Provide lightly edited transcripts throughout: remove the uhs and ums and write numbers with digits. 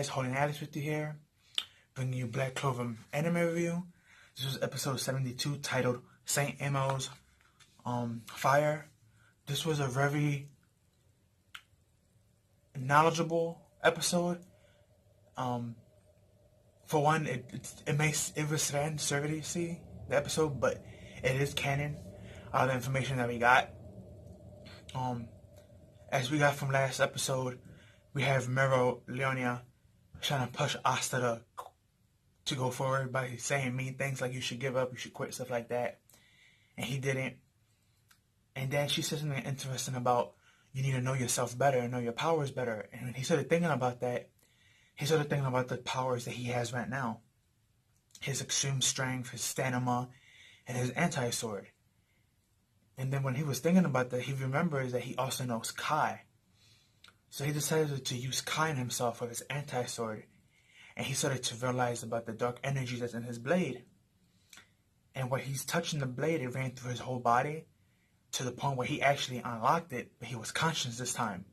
guys, Holding Alex with you here, bringing you Black Clover anime review. This was episode 72 titled Saint Elmo's Fire. This was a very knowledgeable episode. For one, it was surrogacy, the episode, but it is canon. All the information that we got. As we got from last episode, we have Mero Leonia trying to push Asta to go forward by saying mean things like you should give up, you should quit, stuff like that. And he didn't. And then she said something interesting about you need to know yourself better and know your powers better. And when he started thinking about that, he started thinking about the powers that he has right now. His extreme strength, his stamina, and his anti-sword. And then when he was thinking about that, he remembers that he also knows Kai. So he decided to use Kai in himself for his anti-sword. And he started to realize about the dark energy that's in his blade. And when he's touching the blade, it ran through his whole body to the point where he actually unlocked it, but he was conscious this time.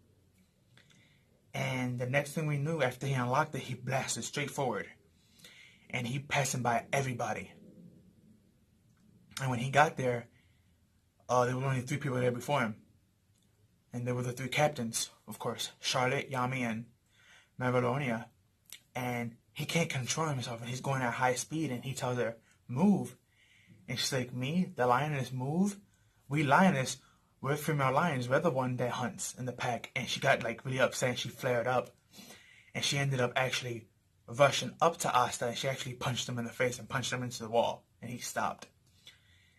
And the next thing we knew, after he unlocked it, he blasted straight forward. And he passing by everybody. And when he got there, there were only 3 people there before him. And there were the 3 captains, of course, Charlotte, Yami, and Marilonia. And he can't control himself, and he's going at high speed, and he tells her, move. And she's like, me? The lioness move? We lioness, we're female lions, we're the one that hunts in the pack. And she got like really upset, and she flared up. And she ended up actually rushing up to Asta, and she actually punched him in the face and punched him into the wall. And he stopped.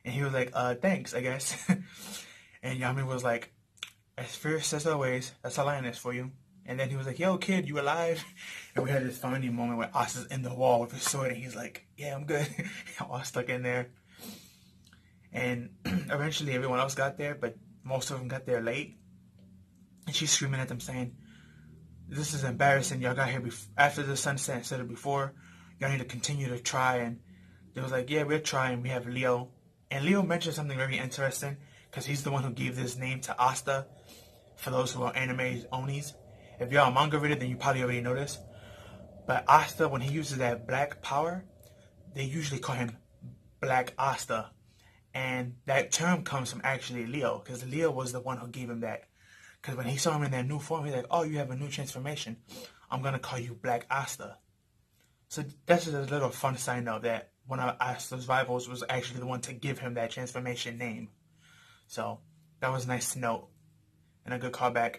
And he was like, thanks, I guess. And Yami was like, as fierce as always, that's a lioness for you. And then he was like, yo, kid, you alive? And we had this funny moment where Asta's in the wall with his sword, and he's like, yeah, I'm good. All stuck in there. And eventually everyone else got there, but most of them got there late. And she's screaming at them saying, this is embarrassing. Y'all got here after the sunset instead of before. Y'all need to continue to try. And they was like, yeah, we're trying. We have Leo. And Leo mentioned something very interesting, because he's the one who gave this name to Asta, for those who are anime onis. If you're a manga reader, then you probably already know this. But Asta, when he uses that black power, they usually call him Black Asta. And that term comes from actually Leo, because Leo was the one who gave him that. Because when he saw him in that new form, he's like, oh, you have a new transformation. I'm going to call you Black Asta. So that's just a little fun side note that one of Asta's rivals was actually the one to give him that transformation name. So that was nice to note and a good callback.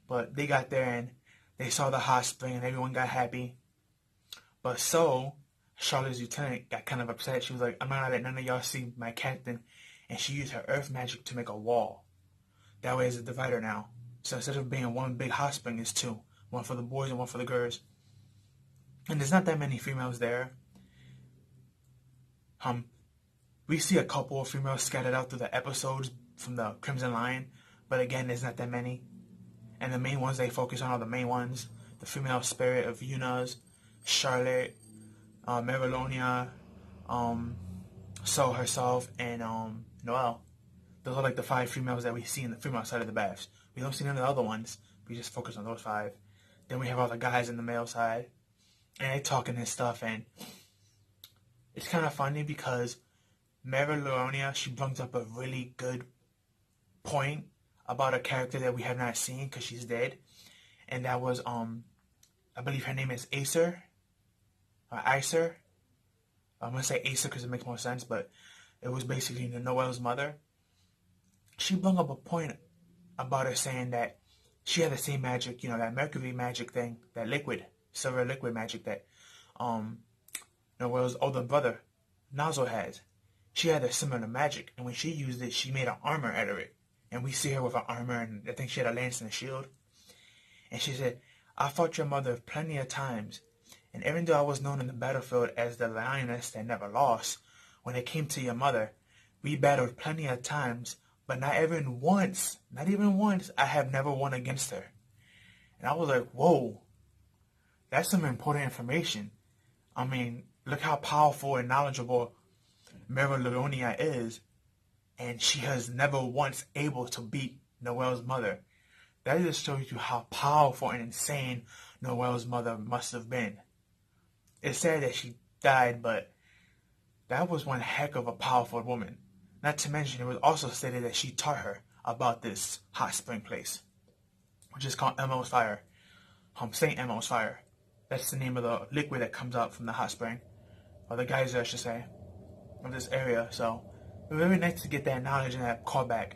But they got there and they saw the Hotspring and everyone got happy. But so Charlotte's lieutenant got kind of upset. She was like, I'm not gonna let none of y'all see my captain. And she used her earth magic to make a wall. That way it's a divider now. So instead of being one big Hotspring, it's 2. One for the boys and one for the girls. And there's not that many females there. We see a couple of females scattered out through the episodes from the Crimson Lion. But again, there's not that many. And the main ones they focus on are the main ones. The female spirit of Yuna's, Charlotte, Marilonia, So herself, and Noelle. Those are like the 5 females that we see in the female side of the baths. We don't see none of the other ones. We just focus on those 5. Then we have all the guys in the male side. And they talking and stuff, and it's kind of funny because Marilonia, she brings up a really good point about a character that we have not seen because she's dead. And that was, I believe her name is Acer. Or Icer. I'm going to say Acer because it makes more sense, but it was basically Noelle's mother. She brought up a point about her saying that she had the same magic, that mercury magic thing, that liquid, silver liquid magic that Noelle's older brother, Nazo, has. She had a similar magic, and when she used it, she made an armor out of it. And we see her with an armor, and I think she had a lance and a shield. And she said, I fought your mother plenty of times, and even though I was known in the battlefield as the lioness that never lost, when it came to your mother, we battled plenty of times, but not even once, I have never won against her. And I was like, whoa, that's some important information. I mean, look how powerful and knowledgeable Marilonia is, and she has never once able to beat Noelle's mother. That just shows you how powerful and insane Noelle's mother must have been. It's sad that she died, but that was one heck of a powerful woman. Not to mention, it was also stated that she taught her about this hot spring place, which is called Elmo's Fire. St. Elmo's Fire. That's the name of the liquid that comes out from the hot spring, or the geyser, I should say, of this area. So it was very nice to get that knowledge and that callback.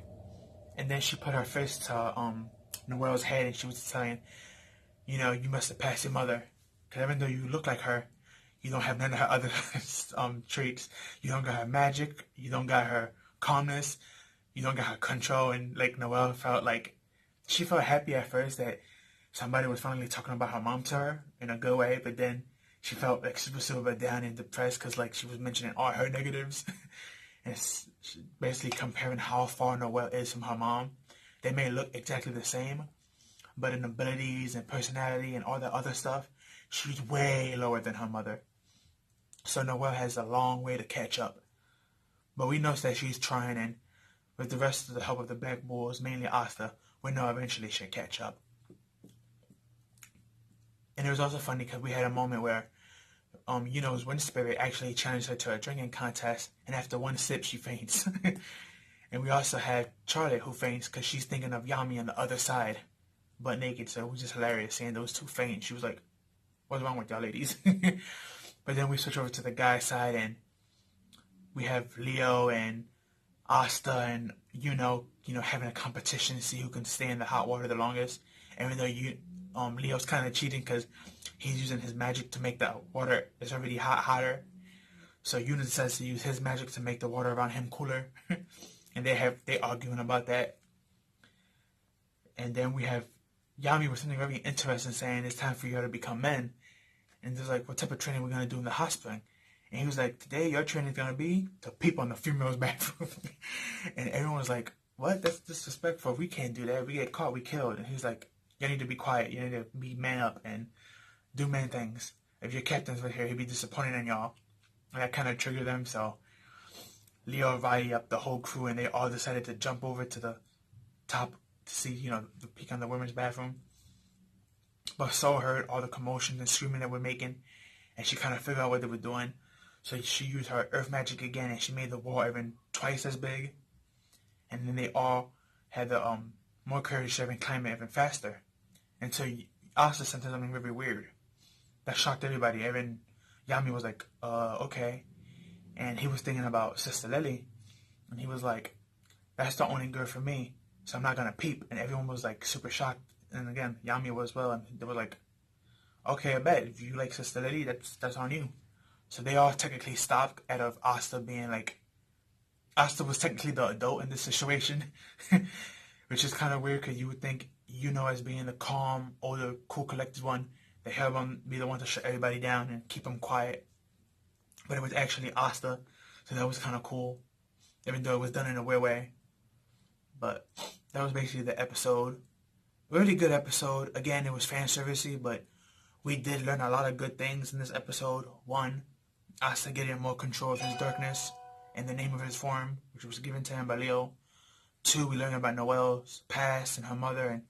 And then she put her fist to Noelle's head, and she was telling, you must have passed your mother, because even though you look like her, you don't have none of her other traits. You don't got her magic. You don't got her calmness. You don't got her control. And like Noelle felt like she felt happy at first that somebody was finally talking about her mom to her in a good way, but then she felt like super down and depressed because like she was mentioning all her negatives. And it's basically comparing how far Noelle is from her mom. They may look exactly the same, but in abilities and personality and all that other stuff, she's way lower than her mother. So Noelle has a long way to catch up. But we know that she's trying, and with the rest of the help of the Black Bulls, mainly Asta, we know eventually she'll catch up. And it was also funny because we had a moment where Yuno's wind spirit actually challenged her to a drinking contest, and after one sip, she faints. And we also had Charlotte, who faints because she's thinking of Yami on the other side, butt naked. So it was just hilarious seeing those two faint. She was like, "What's wrong with y'all ladies?" But then we switch over to the guy side, and we have Leo and Asta and having a competition to see who can stay in the hot water the longest. Even though Leo's kind of cheating because he's using his magic to make the water that's already hotter. So Yuna decides to use his magic to make the water around him cooler. And they arguing about that. And then we have Yami with something very interesting saying it's time for you to become men. And there's like, what type of training we're gonna do in the hot spring? And he was like, today your training is gonna be to peep on the female's bathroom. And everyone was like, what? That's disrespectful. We can't do that. We get caught, we killed. And he's like, you need to be quiet. You need to be man up and do man things. If your captain's right here, he'd be disappointed in y'all. And that kind of triggered them. So Leo invited up the whole crew, and they all decided to jump over to the top to see, the peek on the women's bathroom. But Sol heard all the commotion and screaming that we're making, and she kind of figured out what they were doing. So she used her earth magic again, and she made the wall even twice as big. And then they all had the more courage to even climb it even faster. And so Asta said something really weird that shocked everybody. Even Yami was like, okay. And he was thinking about Sister Lily, and he was like, that's the only girl for me, so I'm not gonna peep. And everyone was like super shocked. And again, Yami was as well, and they were like, okay, I bet if you like Sister Lily, that's on you. So they all technically stopped out of Asta being like, Asta was technically the adult in this situation, which is kind of weird because you would think, as being the calm, older, cool, collected one, that he'll be the one to shut everybody down and keep them quiet. But it was actually Asta, so that was kind of cool, even though it was done in a weird way. But that was basically the episode. Really good episode. Again, it was fan servicey, but we did learn a lot of good things in this episode. One, Asta getting more control of his darkness in the name of his form, which was given to him by Leo. Two, we learned about Noelle's past and her mother, and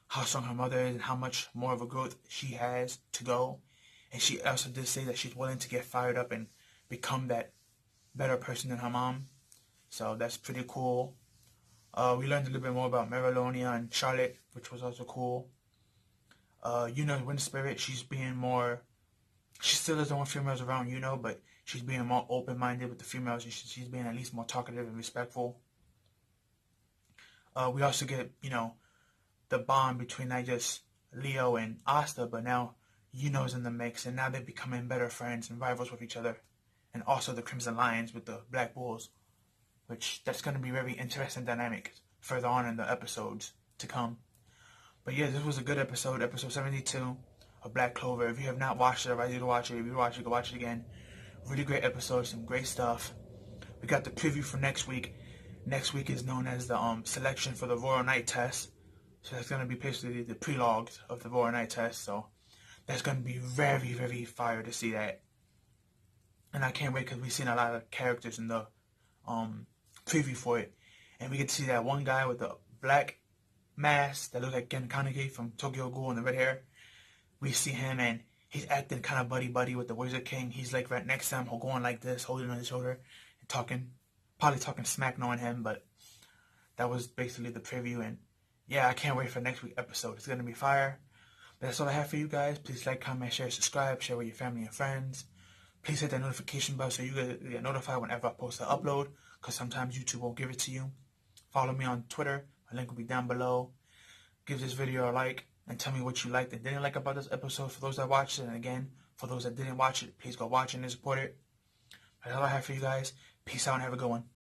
how strong her mother is and how much more of a growth she has to go. And she also did say that she's willing to get fired up and become that better person than her mom. So that's pretty cool. We learned a little bit more about Marilonia and Charlotte, which was also cool. Wind Spirit, she still doesn't want females around, but she's being more open-minded with the females, and she's being at least more talkative and respectful. We also get, the bond between not just Leo and Asta, but now Yuno's in the mix, and now they're becoming better friends and rivals with each other. And also the Crimson Lions with the Black Bulls, which that's going to be very interesting dynamic further on in the episodes to come. But yeah, this was a good episode 72 of Black Clover. If you have not watched it, I advise you to watch it. If you watch it, go watch it again. Really great episode, some great stuff. We got the preview for next week. Next week is known as the selection for the Royal Night Test. So that's going to be basically the prelogues of the Royal Night Test. So that's going to be very, very fire to see that. And I can't wait because we've seen a lot of characters in the preview for it. And we get to see that one guy with the black mask that looks like Gen Kaneki from Tokyo Ghoul and the red hair. we see him and he's acting kind of buddy-buddy with the Wizard King. He's like right next to him, going like this, holding on his shoulder and talking, probably talking smack knowing him, but that was basically the preview. And yeah, I can't wait for next week's episode. It's going to be fire. But that's all I have for you guys. Please like, comment, share, subscribe, share with your family and friends. Please hit that notification bell so you get notified whenever I post an upload, because sometimes YouTube won't give it to you. Follow me on Twitter. My link will be down below. Give this video a like and tell me what you liked and didn't like about this episode for those that watched it. And again, for those that didn't watch it, please go watch it and support it. That's all I have for you guys. Peace out and have a good one.